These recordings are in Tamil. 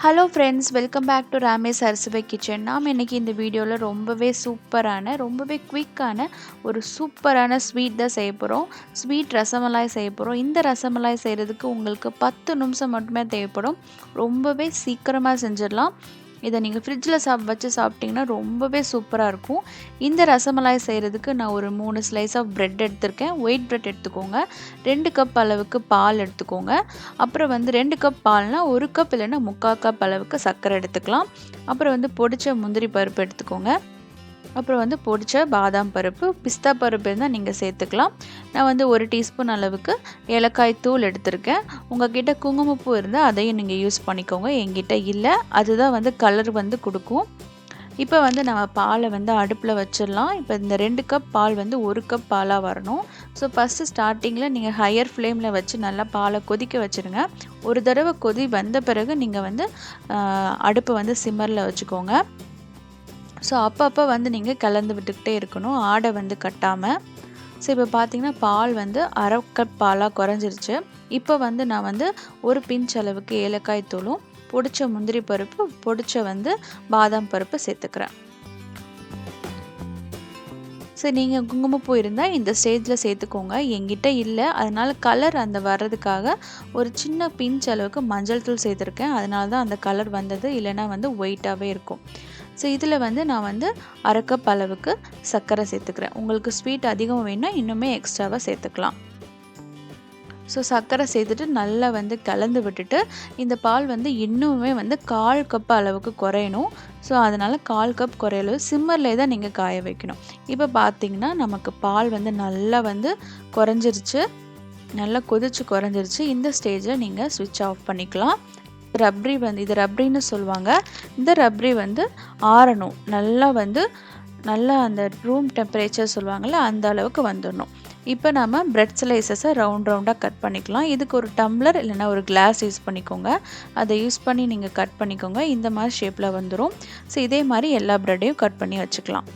Hello friends, welcome back to Ramesh ரecipe கிச்சன். நாம் இன்றைக்கி இந்த வீடியோவில் ரொம்பவே சூப்பரான ரொம்பவே குயிக்கான ஒரு சூப்பரான ஸ்வீட் தான் செய்ய போகிறோம். ஸ்வீட் ரசமலாய் செய்ய போகிறோம். இந்த ரசமலாய் செய்கிறதுக்கு உங்களுக்கு 10 நிமிஷம் மட்டுமே தேவைப்படும். ரொம்பவே சீக்கிரமாக செஞ்சிடலாம். இதை நீங்கள் ஃப்ரிட்ஜில் வச்சு சாப்பிட்டிங்கன்னா ரொம்பவே சூப்பராக இருக்கும். இந்த ரசமலாய் செய்கிறதுக்கு நான் ஒரு 3 ஸ்லைஸ் ஆஃப் ப்ரெட் எடுத்திருக்கேன். ஒயிட் ப்ரெட் எடுத்துக்கோங்க. 2 கப் அளவுக்கு பால் எடுத்துக்கோங்க. அப்புறம் 2 கப் பால்னால் 1 கப் இல்லைன்னா 3/4 கப் அளவுக்கு சர்க்கரை எடுத்துக்கலாம். அப்புறம் பொடிச்ச முந்திரி பருப்பு எடுத்துக்கோங்க. அப்புறம் பொடிச்ச பாதாம் பருப்பு, பிஸ்தா பருப்பு இருந்தால் நீங்கள் சேர்த்துக்கலாம். நான் 1 டீஸ்பூன் அளவுக்கு ஏலக்காய் தூள் எடுத்திருக்கேன். உங்கள்கிட்ட குங்குமப்பூ இருந்தால் அதையும் நீங்கள் யூஸ் பண்ணிக்கோங்க. என்கிட்ட இல்லை, அதுதான் கலர் கொடுக்கும். இப்போ நம்ம பாலை அடுப்பில் வச்சிடலாம். இப்போ இந்த 2 கப் பால் 1 கப் பாலாக வரணும். ஸோ ஃபஸ்ட்டு ஸ்டார்டிங்கில் நீங்கள் ஹையர் ஃப்ளேமில் வச்சு நல்லா பாலை கொதிக்க வச்சுருங்க. ஒரு தடவை கொதி வந்த பிறகு நீங்கள் அடுப்பை சிம்மரில் வச்சுக்கோங்க. ஸோ அப்பப்போ நீங்கள் கலந்து விட்டுக்கிட்டே இருக்கணும், ஆடை கட்டாமல். ஸோ இப்போ பார்த்தீங்கன்னா பால் அரை கப் பாலாக குறைஞ்சிருச்சு. இப்போ நான் ஒரு பிஞ்ச் அளவுக்கு ஏலக்காய் தூளும் பொடிச்ச முந்திரி பருப்பு, பொடிச்ச பாதாம் பருப்பு சேர்த்துக்கிறேன். ஸோ நீங்கள் குங்குமப்பூ இருந்தால் இந்த ஸ்டேஜில் சேர்த்துக்கோங்க. என்கிட்ட இல்லை, அதனால் கலர் வர்றதுக்காக ஒரு சின்ன பிஞ்ச் அளவுக்கு மஞ்சள் தூள் சேர்த்துருக்கேன். அதனால தான் அந்த கலர் வந்தது, இல்லைன்னா ஒயிட்டாகவே இருக்கும். ஸோ இதில் நான் அரை கப் அளவுக்கு சர்க்கரை சேர்த்துக்கிறேன். உங்களுக்கு ஸ்வீட் அதிகம் வேணும்னா இன்னுமே எக்ஸ்ட்ராவாக சேர்த்துக்கலாம். ஸோ சர்க்கரை சேர்த்துட்டு நல்லா கலந்து விட்டுட்டு, இந்த பால் இன்னுமே 1/4 கப் அளவுக்கு குறையணும். ஸோ அதனால் 1/4 கப் குறையளவு சிம்மர்லேயே தான் நீங்கள் காய வைக்கணும். இப்போ பார்த்தீங்கன்னா நமக்கு பால் நல்லா குறைஞ்சிருச்சு, நல்லா கொதிச்சு குறைஞ்சிருச்சு. இந்த ஸ்டேஜில் நீங்கள் ஸ்விட்ச் ஆஃப் பண்ணிக்கலாம். ரப்ரி இது ரப்ரின்னு சொல்லுவாங்க. இந்த ரப்ரி ஆறணும். நல்லா அந்த ரூம் டெம்பரேச்சர் சொல்லுவாங்கள்ல, அந்த அளவுக்கு வந்துடணும். இப்போ நம்ம பிரெட் ஸ்லைசஸை ரவுண்டாக கட் பண்ணிக்கலாம். இதுக்கு ஒரு டம்ளர் இல்லைன்னா ஒரு கிளாஸ் யூஸ் பண்ணிக்கோங்க. அதை யூஸ் பண்ணி நீங்கள் கட் பண்ணிக்கோங்க. இந்த மாதிரி ஷேப்பில் வந்துடும். ஸோ இதே மாதிரி எல்லா ப்ரெட்டையும் கட் பண்ணி வச்சுக்கலாம்.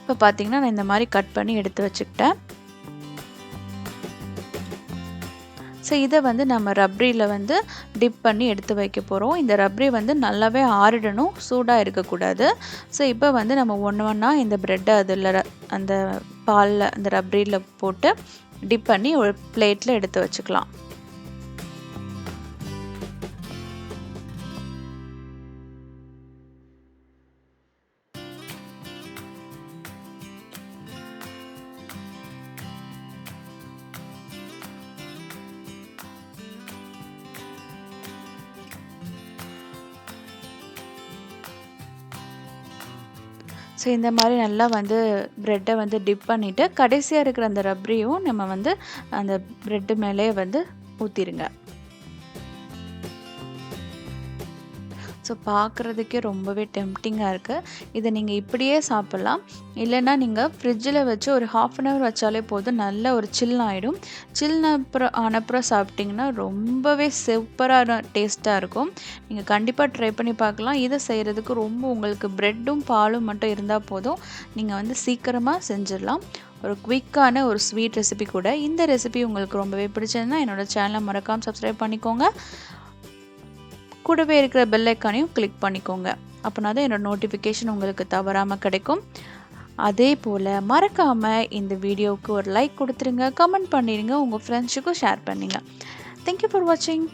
இப்போ பார்த்தீங்கன்னா நான் இந்த மாதிரி கட் பண்ணி எடுத்து வச்சுக்கிட்டேன். ஸோ இதை நம்ம ரப்ரியில் டிப் பண்ணி எடுத்து வைக்க போகிறோம். இந்த ரப்ரி நல்லாவே ஆறிடணும், சூடாக இருக்கக்கூடாது. ஸோ இப்போ நம்ம ஒன்றா இந்த ப்ரெட்டை அதில் அந்த பாலில் அந்த ரப்ரியில் போட்டு டிப் பண்ணி ஒரு பிளேட்டில் எடுத்து வச்சுக்கலாம். ஸோ இந்த மாதிரி நல்லா ப்ரெட்டை டிப் பண்ணிவிட்டு கடைசியாக இருக்கிற அந்த ரப்ரியும் நம்ம அந்த ப்ரெட்டு மேலே ஊற்றிடுங்க. ஸோ பார்க்குறதுக்கே ரொம்பவே டெம்ப்டிங்காக இருக்குது. இதை நீங்கள் இப்படியே சாப்பிட்லாம், இல்லைன்னா நீங்கள் ஃப்ரிட்ஜில் வச்சு ஒரு 1/2 hour வச்சாலே போதும், நல்ல ஒரு சில் ஆகிடும். ஆனப்புறம் சாப்பிட்டிங்கன்னா ரொம்பவே சூப்பரான டேஸ்ட்டாக இருக்கும். நீங்கள் கண்டிப்பாக ட்ரை பண்ணி பார்க்கலாம். இதை செய்கிறதுக்கு ரொம்ப உங்களுக்கு ப்ரெட்டும் பாலும் மட்டும் இருந்தால் போதும், நீங்கள் சீக்கிரமாக செஞ்சிடலாம். ஒரு குயிக்கான ஒரு ஸ்வீட் ரெசிபி கூட. இந்த ரெசிபி உங்களுக்கு ரொம்பவே பிடிச்சதுன்னா என்னோடய சேனலை மறக்காமல் சப்ஸ்கிரைப் பண்ணிக்கோங்க. கூடவே இருக்கிற பெல் ஐக்கானையும் கிளிக் பண்ணிக்கோங்க. அப்படின்னா தான் என்னோடய நோட்டிஃபிகேஷன் உங்களுக்கு தவறாமல் கிடைக்கும். அதே போல் மறக்காமல் இந்த வீடியோவுக்கு ஒரு லைக் கொடுத்துருங்க, கமெண்ட் பண்ணிடுங்க, உங்கள் ஃப்ரெண்ட்ஸுக்கும் ஷேர் பண்ணுங்க. தேங்க்யூ ஃபார் வாட்சிங்.